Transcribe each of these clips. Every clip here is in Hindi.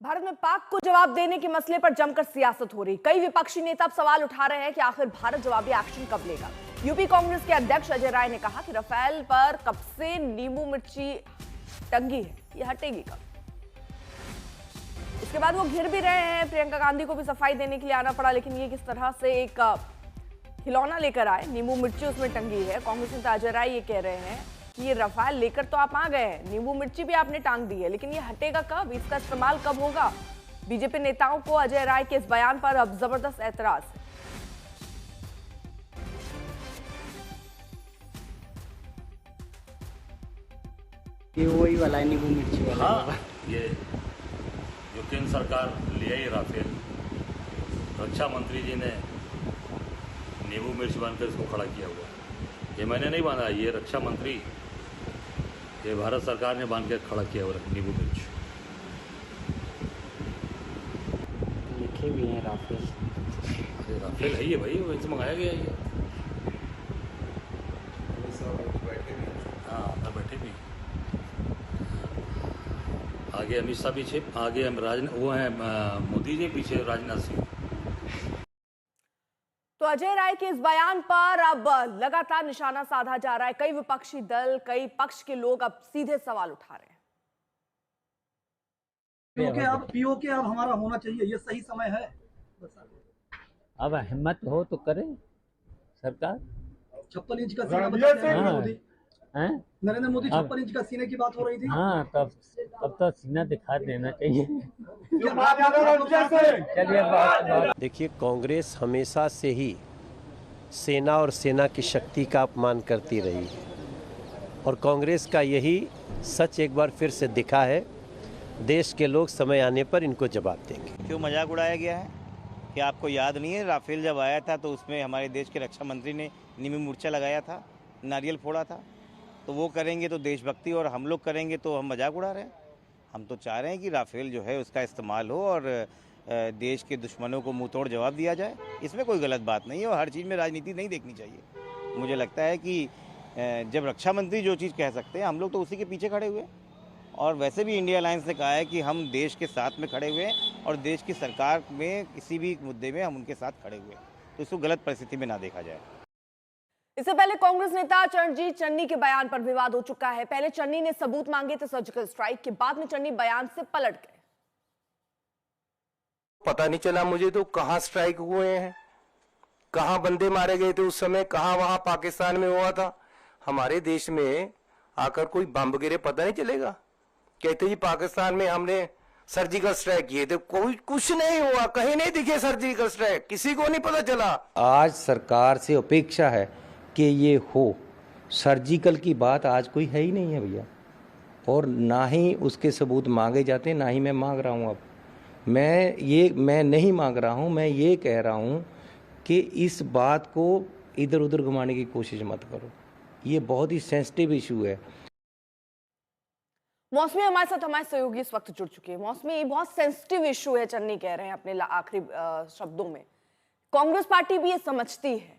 भारत में पाक को जवाब देने के मसले पर जमकर सियासत हो रही। कई विपक्षी नेता अब सवाल उठा रहे हैं कि आखिर भारत जवाबी एक्शन कब लेगा। यूपी कांग्रेस के अध्यक्ष अजय राय ने कहा कि राफेल पर कब से नींबू मिर्ची टंगी है, ये हटेगी कब। इसके बाद वो घिर भी रहे हैं। प्रियंका गांधी को भी सफाई देने के लिए आना पड़ा, लेकिन ये किस तरह से एक खिलौना लेकर आए, नींबू मिर्ची उसमें टंगी है। कांग्रेस नेता अजय राय ये कह रहे हैं कि ये राफेल लेकर तो आप आ गए हैं, नींबू मिर्ची भी आपने टांग दी है, लेकिन ये हटेगा कब, इसका इस्तेमाल कब होगा। बीजेपी नेताओं को अजय राय के इस बयान पर अब जबरदस्त ऐतराज। ये वही वाला है, नींबू मिर्ची वाला। हाँ, ये जो केंद्र सरकार ले आई राफेल, रक्षा मंत्री जी ने नींबू मिर्च बनकर इसको खड़ा किया हुआ। ये मैंने नहीं बांधा, ये रक्षा मंत्री, ये भारत सरकार ने बांध के खड़ा किया हुआ नींबू मिर्च। लिखे भी हैं राफेल। अरे राफेल है ये भाई, वैसे मंगाया गया है ये। हाँ, अंदर बैठे भी। आगे अमित शाह पीछे, आगे हम वो हैं मोदी जी, पीछे राजनाथ सिंह। तो अजय राय के इस बयान पर अब लगातार निशाना साधा जा रहा है। कई विपक्षी दल, कई पक्ष के लोग अब सीधे सवाल उठा रहे हैं। पीओके अब हमारा होना चाहिए, ये सही समय है। अब हिम्मत हो तो करे सरकार। 56 इंच का सीना बताते हैं मोदी। हैं? नरेंद्र मोदी 56 इंच का सीने की बात हो रही थी। हाँ, तब तो सीना दिखा देना चाहिए। चलिए, देखिए, कांग्रेस हमेशा से ही सेना और सेना की शक्ति का अपमान करती रही है और कांग्रेस का यही सच एक बार फिर से दिखा है। देश के लोग समय आने पर इनको जवाब देंगे। क्यों मजाक उड़ाया गया है कि आपको याद नहीं है, राफेल जब आया था तो उसमें हमारे देश के रक्षा मंत्री ने नींबू मिर्चा लगाया था, नारियल फोड़ा था। तो वो करेंगे तो देशभक्ति, और हम लोग करेंगे तो हम मजाक उड़ा रहे हैं। हम तो चाह रहे हैं कि राफेल जो है उसका इस्तेमाल हो और देश के दुश्मनों को मुंह तोड़ जवाब दिया जाए। इसमें कोई गलत बात नहीं है और हर चीज़ में राजनीति नहीं देखनी चाहिए। मुझे लगता है कि जब रक्षा मंत्री जो चीज़ कह सकते हैं, हम लोग तो उसी के पीछे खड़े हुए। और वैसे भी इंडिया अलायंस ने कहा है कि हम देश के साथ में खड़े हुए हैं और देश की सरकार में किसी भी मुद्दे में हम उनके साथ खड़े हुए हैं, तो इसको गलत परिस्थिति में ना देखा जाए। इससे पहले कांग्रेस नेता चरणजीत चन्नी के बयान पर विवाद हो चुका है। पहले चन्नी ने सबूत मांगे थे सर्जिकल स्ट्राइक के, बाद में चन्नी बयान से पलट गए। पता नहीं चला मुझे तो कहां स्ट्राइक हुए हैं, कहां बंदे मारे गए थे उस समय, कहां वहां पाकिस्तान में हुआ था। हमारे देश में आकर कोई बम गिरे पता नहीं चलेगा। कहते जी पाकिस्तान में हमने सर्जिकल स्ट्राइक किए थे, कोई कुछ नहीं हुआ, कहीं नहीं दिखे सर्जिकल स्ट्राइक, किसी को नहीं पता चला। आज सरकार से अपेक्षा है कि ये हो। सर्जिकल की बात आज कोई है ही नहीं है भैया, और ना ही उसके सबूत मांगे जाते, ना ही मैं मांग रहा हूँ। अब मैं नहीं मांग रहा हूँ, मैं ये कह रहा हूँ कि इस बात को इधर उधर घुमाने की कोशिश मत करो। ये बहुत ही सेंसिटिव इशू है। मौसमी हमारे साथ हमारे सहयोगी इस वक्त जुड़ चुके हैं। मौसमी, बहुत सेंसिटिव इशू है, चन्नी कह रहे हैं अपने आखिरी शब्दों में। कांग्रेस पार्टी भी ये समझती है।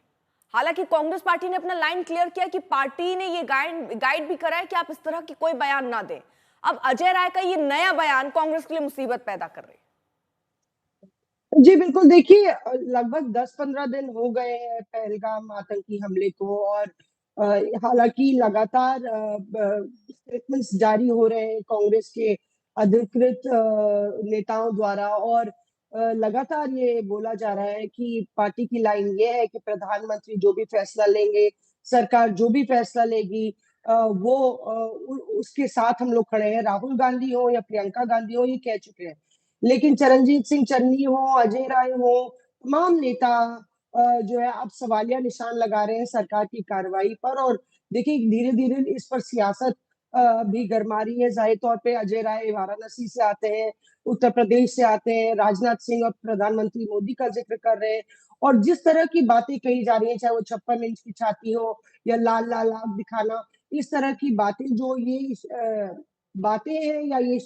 हालांकि कांग्रेस पार्टी ने अपना लाइन क्लियर किया कि पार्टी ने ये गाइड भी करा है कि आप इस तरह की कोई बयान ना दें। अब अजय राय का ये नया बयान कांग्रेस के लिए मुसीबत पैदा कर रही है। जी बिल्कुल, देखिए लगभग 10-15 दिन हो गए हैं पहलगाम आतंकी हमले को, और हालांकि लगातार स्टेटमेंट्स जारी हो रहे हैं कांग्रेस के अधिकृत नेताओं द्वारा, और लगातार ये बोला जा रहा है कि पार्टी की लाइन ये है कि प्रधानमंत्री जो भी फैसला लेंगे, सरकार जो भी फैसला लेगी, उसके साथ हम लोग खड़े हैं। राहुल गांधी हो या प्रियंका गांधी हो, ये कह चुके हैं। लेकिन चरणजीत सिंह चन्नी हो, अजय राय हो, तमाम नेता जो है अब सवालिया निशान लगा रहे हैं सरकार की कार्रवाई पर। और देखिए धीरे-धीरे इस पर सियासत भी गरमा रही है। ज़ाहिर तौर पे अजय राय वाराणसी से आते हैं, उत्तर प्रदेश से आते हैं, राजनाथ सिंह और प्रधानमंत्री मोदी का ज़िक्र कर रहे हैं, और जिस तरह की बातें कही जा रही हैं, चाहे वो 56 इंच की छाती हो या लाल-लाल आँख दिखाना, इस तरह की बातें जो ये बातें हैं या ये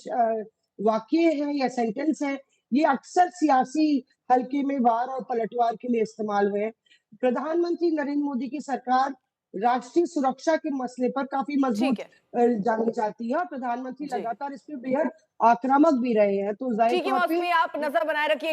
वाक्य हैं या सेंटेंस हैं, ये अक्सर सियासी हल्के में वार और पलटवार के लिए इस्तेमाल हुए हैं। प्रधानमंत्री नरेंद्र मोदी की सरकार राष्ट्रीय सुरक्षा के मसले पर काफी मजबूत ठीक है। जानी जाती है और प्रधानमंत्री जी। लगातार इस पे बेहद आक्रामक भी रहे हैं, तो जाहिर ठीक है तौर पे मौसमी, आप नजर बनाए रखिए